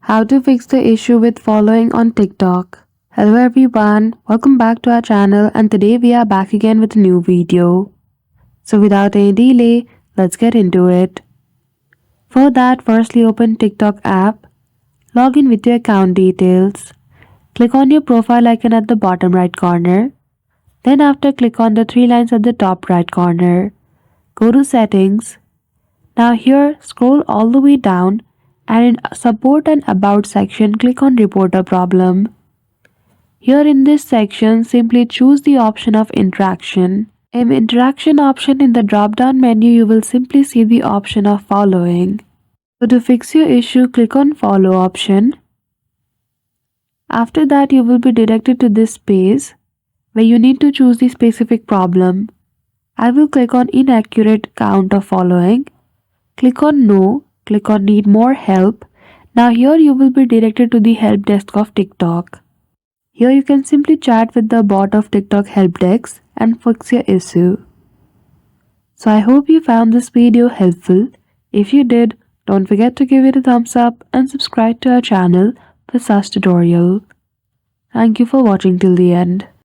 How to fix the issue with following on TikTok. Hello everyone, welcome back to our channel and today we are back again with a new video. So without any delay, let's get into it. For that, firstly open TikTok app, log in with your account details. Click on your profile icon at the bottom right corner. Then after click on the three lines at the top right corner. Go to settings. Now here scroll all the way down and in support and about section click on report a problem. Here in this section simply choose the option of interaction. In interaction option in the drop down menu you will simply see the option of following. So to fix your issue click on follow option. After that you will be directed to this page where you need to choose the specific problem. I will click on inaccurate count of following. Click on no, click on need more help. Now here you will be directed to the help desk of TikTok. Here you can simply chat with the bot of TikTok help desk and fix your issue. So I hope you found this video helpful. If you did, don't forget to give it a thumbs up and subscribe to our channel for such tutorial. Thank you for watching till the end.